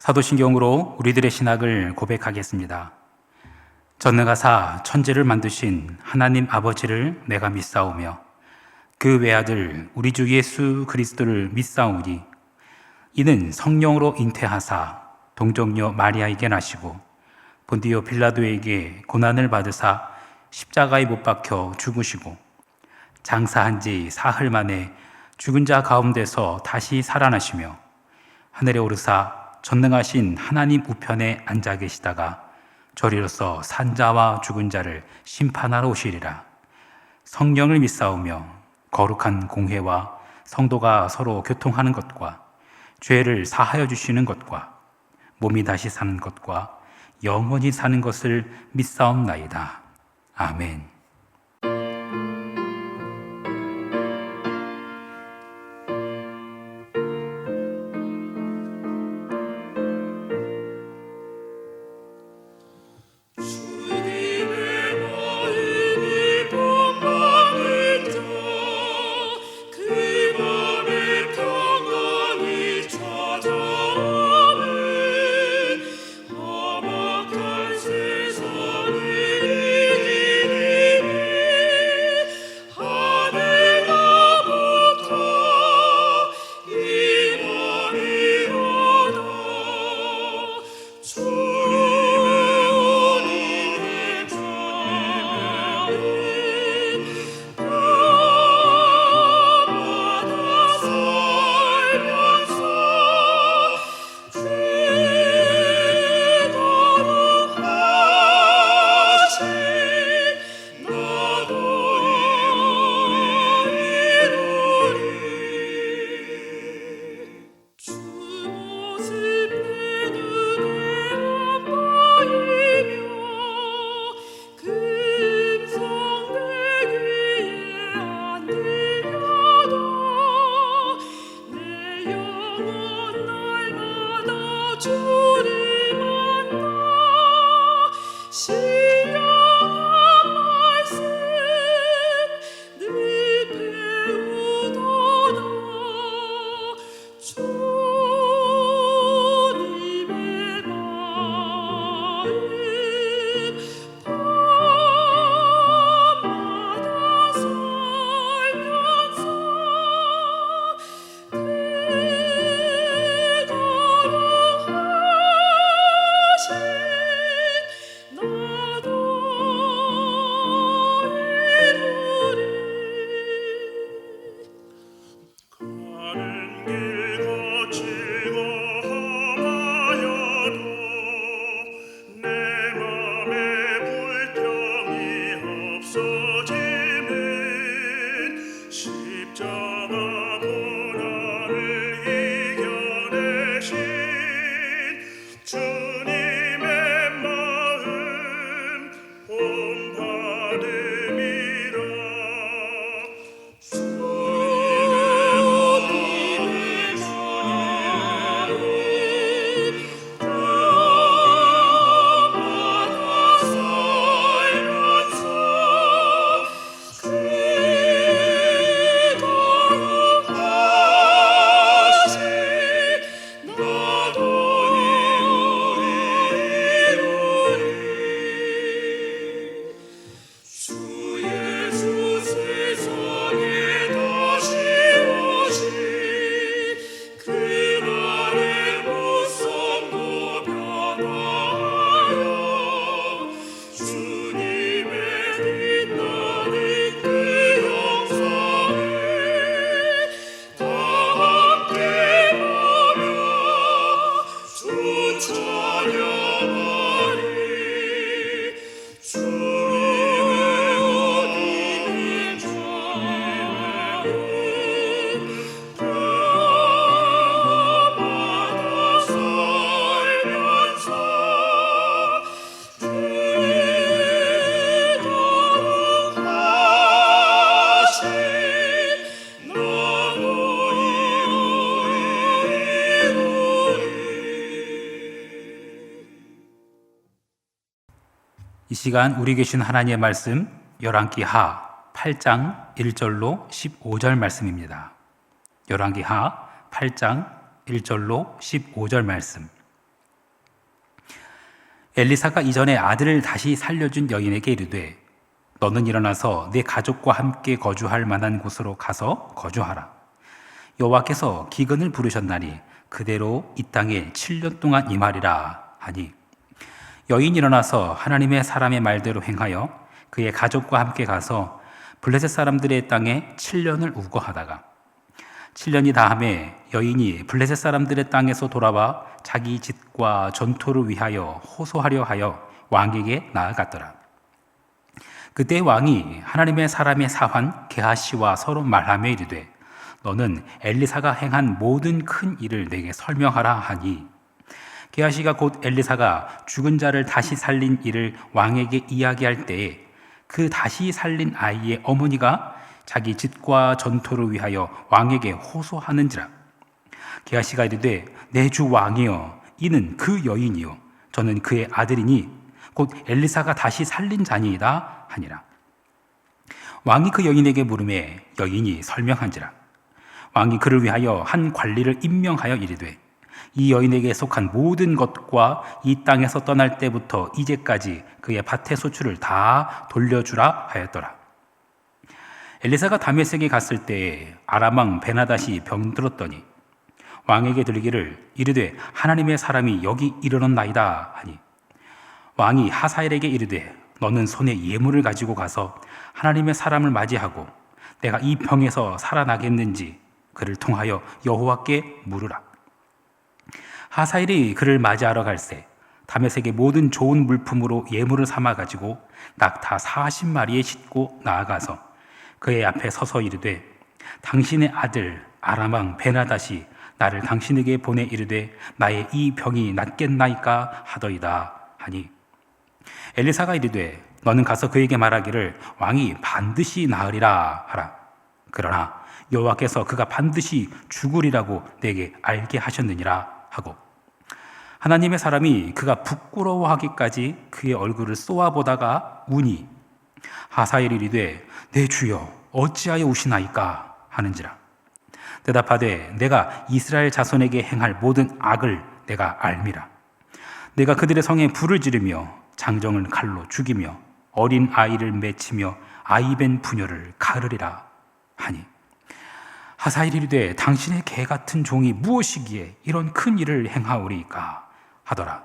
사도신경으로 우리들의 신학을 고백하겠습니다. 전능하사 천지를 만드신 하나님 아버지를 내가 믿사오며 그 외아들 우리 주 예수 그리스도를 믿사오니 이는 성령으로 잉태하사 동정녀 마리아에게 나시고 본디오 빌라도에게 고난을 받으사 십자가에 못 박혀 죽으시고 장사한 지 사흘 만에 죽은 자 가운데서 다시 살아나시며 하늘에 오르사 전능하신 하나님 우편에 앉아 계시다가 저리로서 산자와 죽은 자를 심판하러 오시리라. 성령을 믿사오며 거룩한 공회와 성도가 서로 교통하는 것과 죄를 사하여 주시는 것과 몸이 다시 사는 것과 영원히 사는 것을 믿사옵나이다. 아멘. 이 시간 우리 계신 하나님의 말씀 열왕기하 8장 1절로 15절 말씀입니다. 열왕기하 8장 1절로 15절 말씀. 엘리사가 이전에 아들을 다시 살려준 여인에게 이르되 너는 일어나서 내 가족과 함께 거주할 만한 곳으로 가서 거주하라. 여호와께서 기근을 부르셨나니 그대로 이 땅에 7년 동안 임하리라 하니 여인이 일어나서 하나님의 사람의 말대로 행하여 그의 가족과 함께 가서 블레셋 사람들의 땅에 7년을 우거하다가 7년이 다함에 여인이 블레셋 사람들의 땅에서 돌아와 자기 집과 전토를 위하여 호소하려 하여 왕에게 나아갔더라. 그때 왕이 하나님의 사람의 사환 게하시와 서로 말하며 이르되 너는 엘리사가 행한 모든 큰 일을 내게 설명하라 하니 게하시가 곧 엘리사가 죽은 자를 다시 살린 일을 왕에게 이야기할 때에 그 다시 살린 아이의 어머니가 자기 집과 전토를 위하여 왕에게 호소하는지라. 게하시가 이르되 내 주 왕이여 이는 그 여인이요 저는 그의 아들이니 곧 엘리사가 다시 살린 자니이다 하니라. 왕이 그 여인에게 물음에 여인이 설명한지라. 왕이 그를 위하여 한 관리를 임명하여 이르되 이 여인에게 속한 모든 것과 이 땅에서 떠날 때부터 이제까지 그의 밭의 소출을 다 돌려주라 하였더라. 엘리사가 다메섹에 갔을 때에 아람 왕 베나닷이 병들었더니 왕에게 들리기를 이르되 하나님의 사람이 여기 이르렀나이다 하니 왕이 하사엘에게 이르되 너는 손에 예물을 가지고 가서 하나님의 사람을 맞이하고 내가 이 병에서 살아나겠는지 그를 통하여 여호와께 물으라. 하사엘이 그를 맞이하러 갈새 다메섹의 모든 좋은 물품으로 예물을 삼아 가지고 낙타 40마리에 싣고 나아가서 그의 앞에 서서 이르되 당신의 아들 아람 왕 베나닷이 나를 당신에게 보내 이르되 나의 이 병이 낫겠나이까 하더이다 하니 엘리사가 이르되 너는 가서 그에게 말하기를 왕이 반드시 나으리라 하라. 그러나 여호와께서 그가 반드시 죽으리라고 내게 알게 하셨느니라 하고 하나님의 사람이 그가 부끄러워하기까지 그의 얼굴을 쏘아보다가 우니 하사엘이 이르되 내 주여 어찌하여 우시나이까 하는지라. 대답하되 내가 이스라엘 자손에게 행할 모든 악을 내가 알미라. 내가 그들의 성에 불을 지르며 장정을 칼로 죽이며 어린 아이를 맺히며 아이벤 부녀를 가르리라 하니 하사엘이 이르되 당신의 개 같은 종이 무엇이기에 이런 큰 일을 행하오리까 하더라.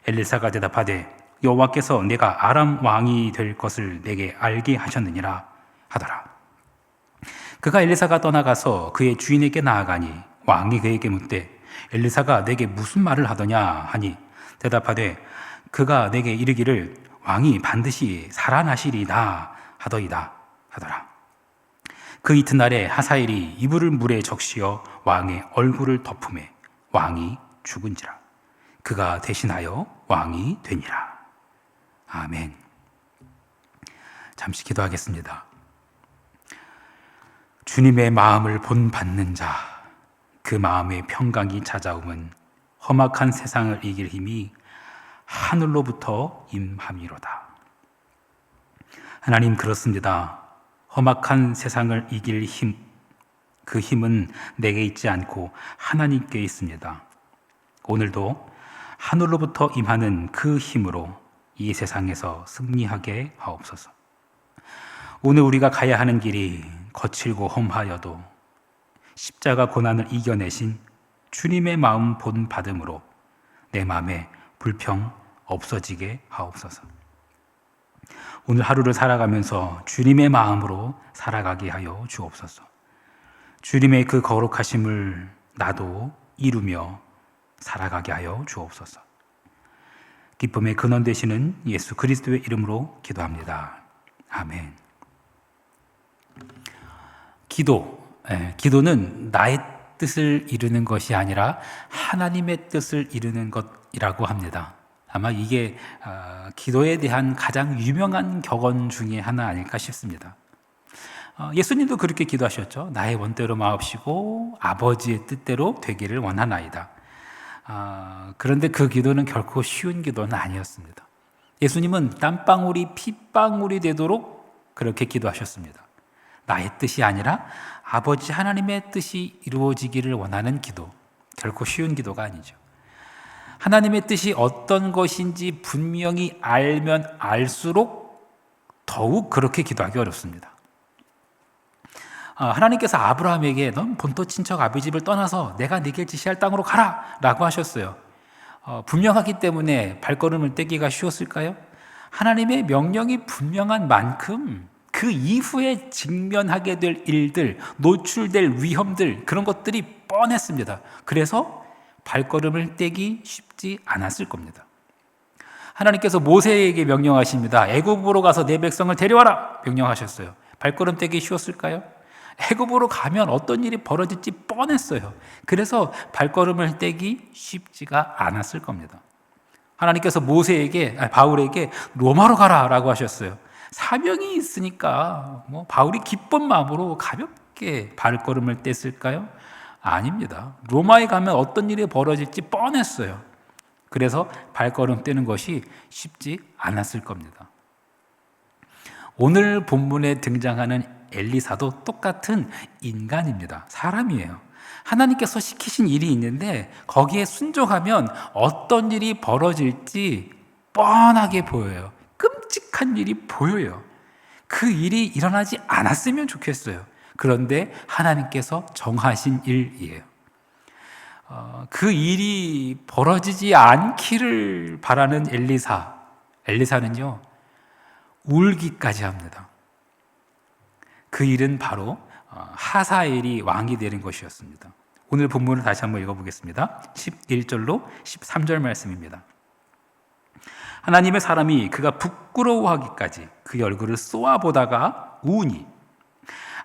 엘리사가 대답하되 여호와께서 내가 아람 왕이 될 것을 내게 알게 하셨느니라 하더라. 그가 엘리사가 떠나가서 그의 주인에게 나아가니 왕이 그에게 묻되 엘리사가 내게 무슨 말을 하더냐 하니 대답하되 그가 내게 이르기를 왕이 반드시 살아나시리다 하더이다 하더라. 그 이튿날에 하사엘이 이불을 물에 적시어 왕의 얼굴을 덮음에 왕이 죽은지라. 그가 대신하여 왕이 되니라. 아멘. 잠시 기도하겠습니다. 주님의 마음을 본받는 자, 그 마음의 평강이 찾아오면 험악한 세상을 이길 힘이 하늘로부터 임함이로다. 하나님 그렇습니다. 험악한 세상을 이길 힘, 그 힘은 내게 있지 않고 하나님께 있습니다. 오늘도 하늘로부터 임하는 그 힘으로 이 세상에서 승리하게 하옵소서. 오늘 우리가 가야 하는 길이 거칠고 험하여도 십자가 고난을 이겨내신 주님의 마음 본받음으로 내 마음에 불평 없어지게 하옵소서. 오늘 하루를 살아가면서 주님의 마음으로 살아가게 하여 주옵소서. 주님의 그 거룩하심을 나도 이루며 살아가게 하여 주옵소서. 기쁨의 근원 되시는 예수 그리스도의 이름으로 기도합니다. 아멘. 기도는 나의 뜻을 이루는 것이 아니라 하나님의 뜻을 이루는 것이라고 합니다. 아마 이게 기도에 대한 가장 유명한 격언 중에 하나 아닐까 싶습니다. 예수님도 그렇게 기도하셨죠. 나의 원대로 마옵시고 아버지의 뜻대로 되기를 원하나이다. 그런데 그 기도는 결코 쉬운 기도는 아니었습니다. 예수님은 땀방울이 핏방울이 되도록 그렇게 기도하셨습니다. 나의 뜻이 아니라 아버지 하나님의 뜻이 이루어지기를 원하는 기도, 결코 쉬운 기도가 아니죠. 하나님의 뜻이 어떤 것인지 분명히 알면 알수록 더욱 그렇게 기도하기 어렵습니다. 하나님께서 아브라함에게 넌 본토 친척 아비 집을 떠나서 내가 네게 지시할 땅으로 가라 라고 하셨어요. 분명하기 때문에 발걸음을 떼기가 쉬웠을까요? 하나님의 명령이 분명한 만큼 그 이후에 직면하게 될 일들, 노출될 위험들, 그런 것들이 뻔했습니다. 그래서 발걸음을 떼기 쉽지 않았을 겁니다. 하나님께서 모세에게 명령하십니다. 애굽으로 가서 내 백성을 데려와라 명령하셨어요. 발걸음 떼기 쉬웠을까요? 애굽으로 가면 어떤 일이 벌어질지 뻔했어요. 그래서 발걸음을 떼기 쉽지가 않았을 겁니다. 하나님께서 바울에게 로마로 가라라고 하셨어요. 사명이 있으니까 바울이 기쁜 마음으로 가볍게 발걸음을 뗐을까요? 아닙니다. 로마에 가면 어떤 일이 벌어질지 뻔했어요. 그래서 발걸음 떼는 것이 쉽지 않았을 겁니다. 오늘 본문에 등장하는 엘리사도 똑같은 인간입니다. 사람이에요. 하나님께서 시키신 일이 있는데 거기에 순종하면 어떤 일이 벌어질지 뻔하게 보여요. 끔찍한 일이 보여요. 그 일이 일어나지 않았으면 좋겠어요. 그런데 하나님께서 정하신 일이에요. 그 일이 벌어지지 않기를 바라는 엘리사는요, 울기까지 합니다. 그 일은 바로 하사엘이 왕이 되는 것이었습니다. 오늘 본문을 다시 한번 읽어보겠습니다. 11절로 13절 말씀입니다. 하나님의 사람이 그가 부끄러워하기까지 그의 얼굴을 쏘아보다가 우니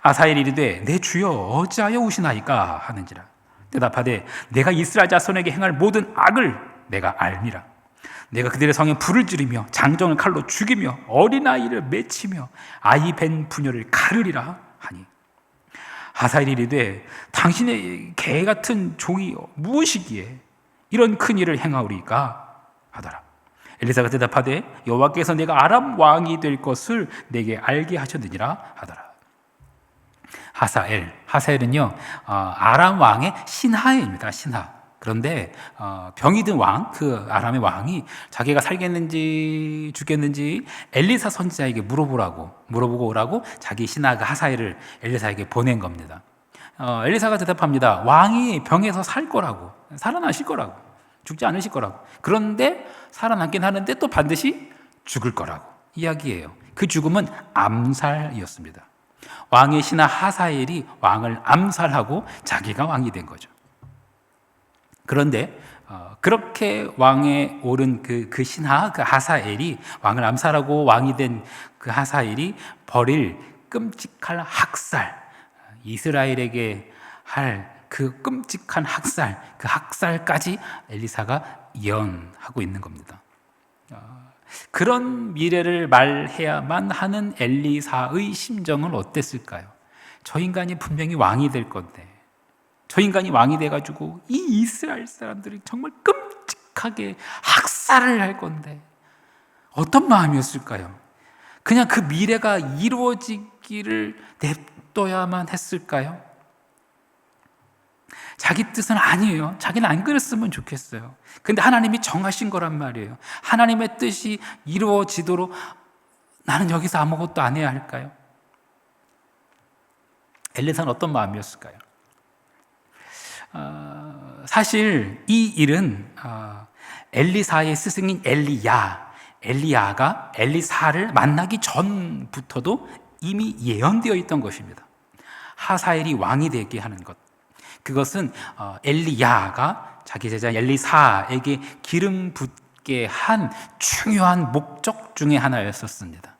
아사엘이 이르되 내 주여 어찌하여 우시나이까 하는지라. 대답하되 내가 이스라엘 자손에게 행할 모든 악을 내가 알미라. 내가 그들의 성에 불을 지르며 장정을 칼로 죽이며 어린아이를 맺히며 아이 벤 부녀를 가르리라 하니 하사엘이 이르되 당신의 개 같은 종이 무엇이기에 이런 큰 일을 행하오리까 하더라. 엘리사가 대답하되 여호와께서 내가 아람 왕이 될 것을 내게 알게 하셨느니라 하더라. 하사엘은요 아람 왕의 신하입니다. 신하. 그런데 병이 든 왕, 그 아람의 왕이 자기가 살겠는지 죽겠는지 엘리사 선지자에게 물어보고 오라고 자기 신하가 하사엘을 엘리사에게 보낸 겁니다. 엘리사가 대답합니다. 왕이 병에서 살아나실 거라고, 죽지 않으실 거라고. 그런데 살아남긴 하는데 또 반드시 죽을 거라고 이야기해요. 그 죽음은 암살이었습니다. 왕의 신하 하사엘이 왕을 암살하고 자기가 왕이 된 거죠. 그런데 그렇게 왕에 오른 그 신하, 그 하사엘이 왕을 암살하고 왕이 된 그 하사엘이 벌일 끔찍한 학살, 이스라엘에게 할 그 끔찍한 학살, 그 학살까지 엘리사가 예언하고 있는 겁니다. 그런 미래를 말해야만 하는 엘리사의 심정은 어땠을까요? 저 인간이 분명히 왕이 될 건데, 저 인간이 왕이 돼가지고 이 이스라엘 사람들이 정말 끔찍하게 학살을 할 건데 어떤 마음이었을까요? 그냥 그 미래가 이루어지기를 냅둬야만 했을까요? 자기 뜻은 아니에요. 자기는 안 그랬으면 좋겠어요. 근데 하나님이 정하신 거란 말이에요. 하나님의 뜻이 이루어지도록 나는 여기서 아무것도 안 해야 할까요? 엘리사는 어떤 마음이었을까요? 사실 이 일은 엘리사의 스승인 엘리야가 엘리사를 만나기 전부터도 이미 예언되어 있던 것입니다. 하사엘이 왕이 되게 하는 것, 그것은 엘리야가 자기 제자 엘리사에게 기름 붓게 한 중요한 목적 중에 하나였었습니다.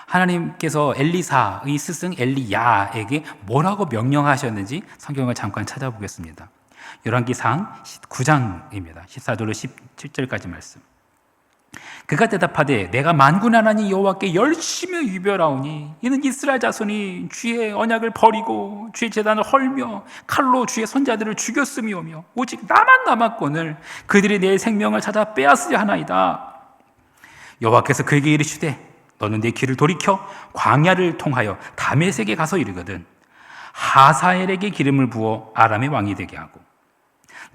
하나님께서 엘리사의 스승 엘리야에게 뭐라고 명령하셨는지 성경을 잠깐 찾아보겠습니다. 열왕기상 9장입니다. 14절로 17절까지 말씀. 그가 대답하되 내가 만군의 하나님 여호와께 열심히 유별하오니 이는 이스라엘 자손이 주의 언약을 버리고 주의 제단을 헐며 칼로 주의 선자들을 죽였음이오며 오직 나만 남았거늘 그들이 내 생명을 찾아 빼앗으려 하나이다. 여호와께서 그에게 이르시되 너는 내 길을 돌이켜 광야를 통하여 다메섹에 가서 이르거든 하사엘에게 기름을 부어 아람의 왕이 되게 하고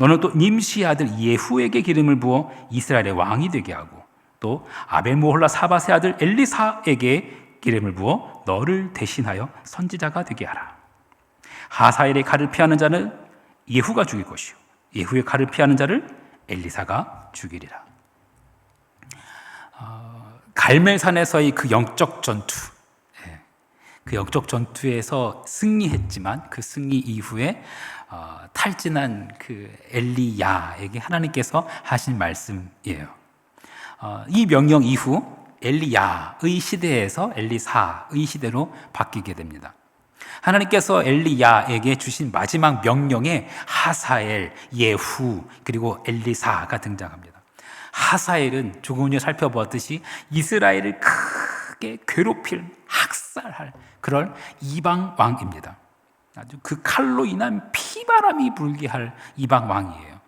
너는 또 nim시의 아들 예후에게 기름을 부어 이스라엘의 왕이 되게 하고 또 아벨모홀라 사밧의 아들 엘리사에게 기름을 부어 너를 대신하여 선지자가 되게 하라. 하사엘의 칼을 피하는 자는 예후가 죽일 것이요 예후의 칼을 피하는 자를 엘리사가 죽이리라. 갈멜산에서의 그 영적 전투, 그 영적 전투에서 승리했지만 그 승리 이후에 탈진한 그 엘리야에게 하나님께서 하신 말씀이에요. 이 명령 이후 엘리야의 시대에서 엘리사의 시대로 바뀌게 됩니다. 하나님께서 엘리야에게 주신 마지막 명령에 하사엘, 예후, 그리고 엘리사가 등장합니다. 하사엘은 조금 전에 살펴보았듯이 이스라엘을 크게 괴롭힐, 학살할 그럴 이방 왕입니다. 아주 그 칼로 인한 피바람이 불게 할 이방 왕이에요.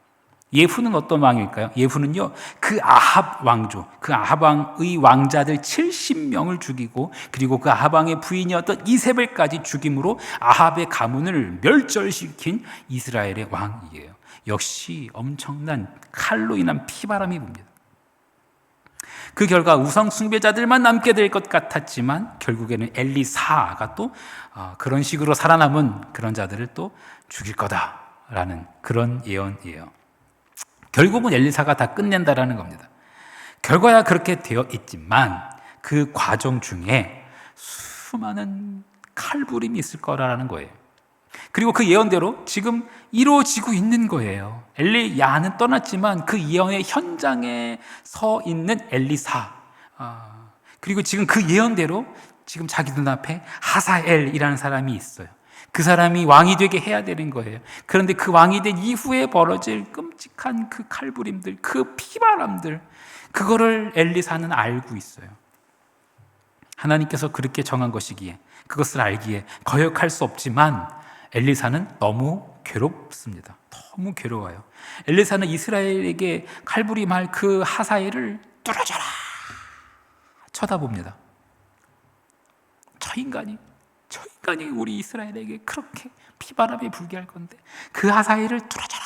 예후는 어떤 왕일까요? 예후는요, 그 아합 왕조, 그 아합 왕의 왕자들 70명을 죽이고 그리고 그 아합 왕의 부인이었던 이세벨까지 죽임으로 아합의 가문을 멸절시킨 이스라엘의 왕이에요. 역시 엄청난 칼로 인한 피바람이 붑니다. 그 결과 우상 숭배자들만 남게 될 것 같았지만 결국에는 엘리사가 또 그런 식으로 살아남은 그런 자들을 또 죽일 거다라는 그런 예언이에요. 결국은 엘리사가 다 끝낸다라는 겁니다. 결과야 그렇게 되어 있지만 그 과정 중에 수많은 칼부림이 있을 거라는 거예요. 그리고 그 예언대로 지금 이루어지고 있는 거예요. 엘리야는 떠났지만 그 예언의 현장에 서 있는 엘리사, 그리고 지금 그 예언대로 지금 자기 눈앞에 하사엘이라는 사람이 있어요. 그 사람이 왕이 되게 해야 되는 거예요. 그런데 그 왕이 된 이후에 벌어질 끔찍한 그 칼부림들, 그 피바람들, 그거를 엘리사는 알고 있어요. 하나님께서 그렇게 정한 것이기에, 그것을 알기에 거역할 수 없지만 엘리사는 너무 괴롭습니다. 너무 괴로워요. 엘리사는 이스라엘에게 칼부림할 그 하사엘을 뚫어져라 쳐다봅니다. 저 인간이 우리 이스라엘에게 그렇게 피바람이 불게 할 건데 그 하사엘을 뚫어져라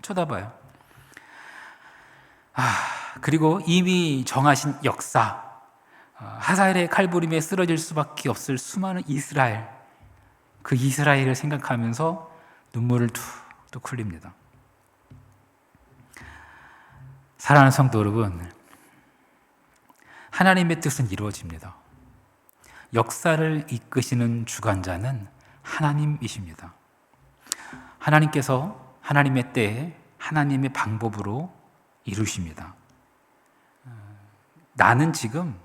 쳐다봐요. 그리고 이미 정하신 역사, 하사엘의 칼부림에 쓰러질 수밖에 없을 수많은 이스라엘, 그 이스라엘을 생각하면서 눈물을 툭툭 흘립니다. 사랑하는 성도 여러분, 하나님의 뜻은 이루어집니다. 역사를 이끄시는 주관자는 하나님이십니다. 하나님께서 하나님의 때에 하나님의 방법으로 이루십니다. 나는 지금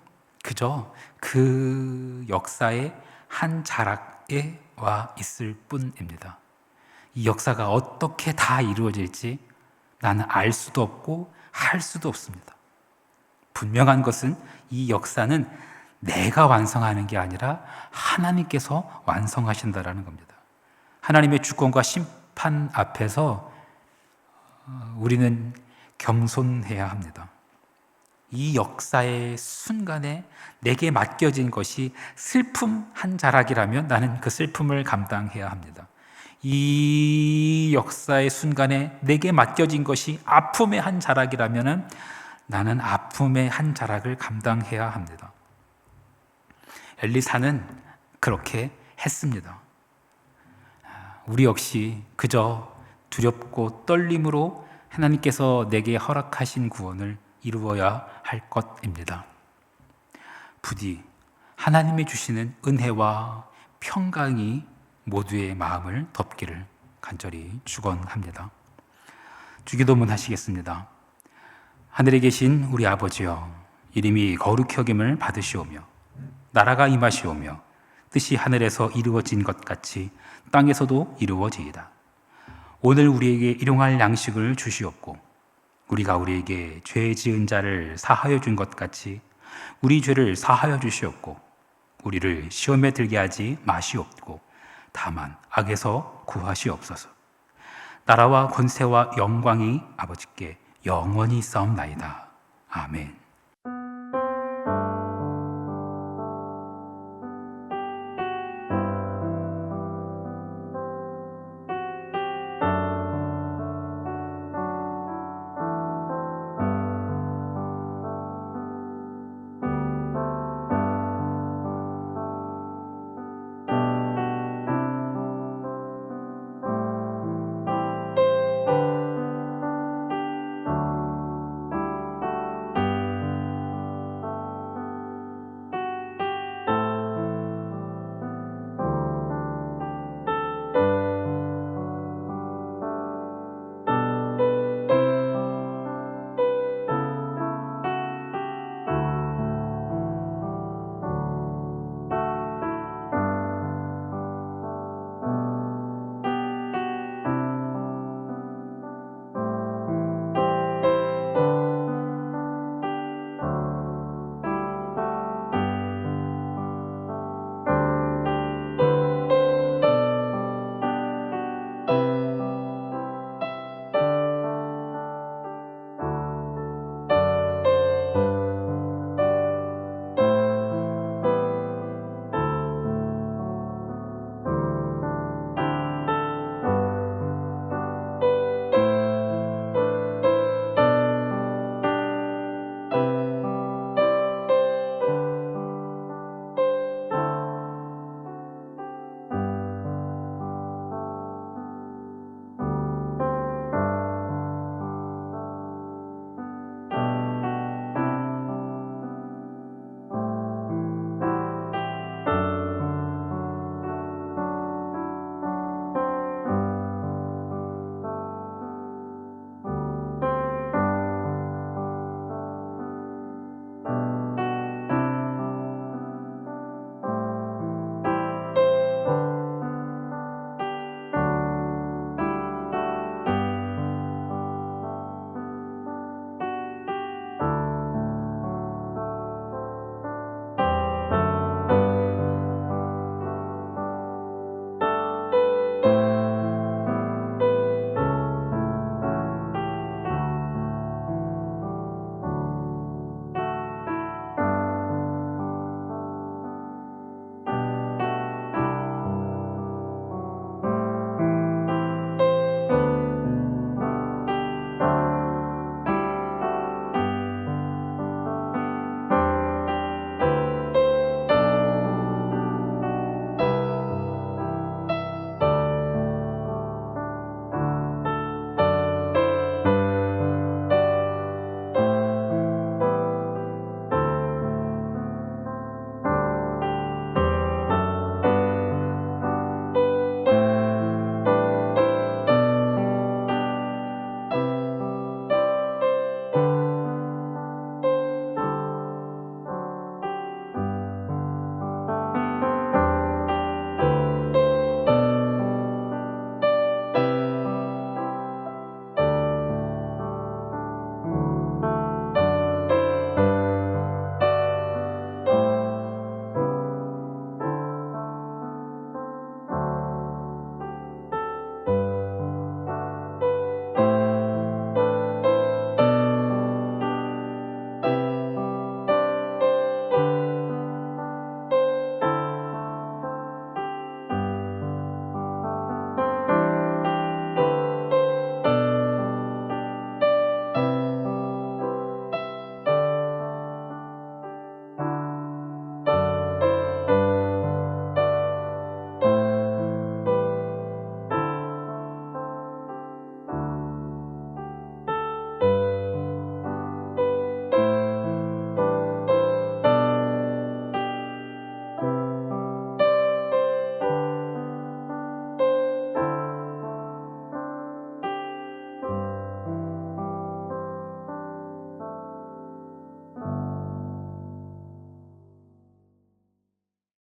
그저 그 역사의 한 자락에 와 있을 뿐입니다. 이 역사가 어떻게 다 이루어질지 나는 알 수도 없고 할 수도 없습니다. 분명한 것은 이 역사는 내가 완성하는 게 아니라 하나님께서 완성하신다라는 겁니다. 하나님의 주권과 심판 앞에서 우리는 겸손해야 합니다. 이 역사의 순간에 내게 맡겨진 것이 슬픔 한 자락이라면 나는 그 슬픔을 감당해야 합니다. 이 역사의 순간에 내게 맡겨진 것이 아픔의 한 자락이라면 나는 아픔의 한 자락을 감당해야 합니다. 엘리사는 그렇게 했습니다. 우리 역시 그저 두렵고 떨림으로 하나님께서 내게 허락하신 구원을 이루어야 할 것입니다. 부디 하나님이 주시는 은혜와 평강이 모두의 마음을 덮기를 간절히 축원합니다. 주기도문 하시겠습니다. 하늘에 계신 우리 아버지여, 이름이 거룩히 여김을 받으시오며 나라가 임하시오며 뜻이 하늘에서 이루어진 것 같이 땅에서도 이루어지이다. 오늘 우리에게 일용할 양식을 주시옵고 우리가 우리에게 죄 지은 자를 사하여 준 것 같이 우리 죄를 사하여 주시옵고 우리를 시험에 들게 하지 마시옵고 다만 악에서 구하시옵소서. 나라와 권세와 영광이 아버지께 영원히 있사옵나이다. 아멘.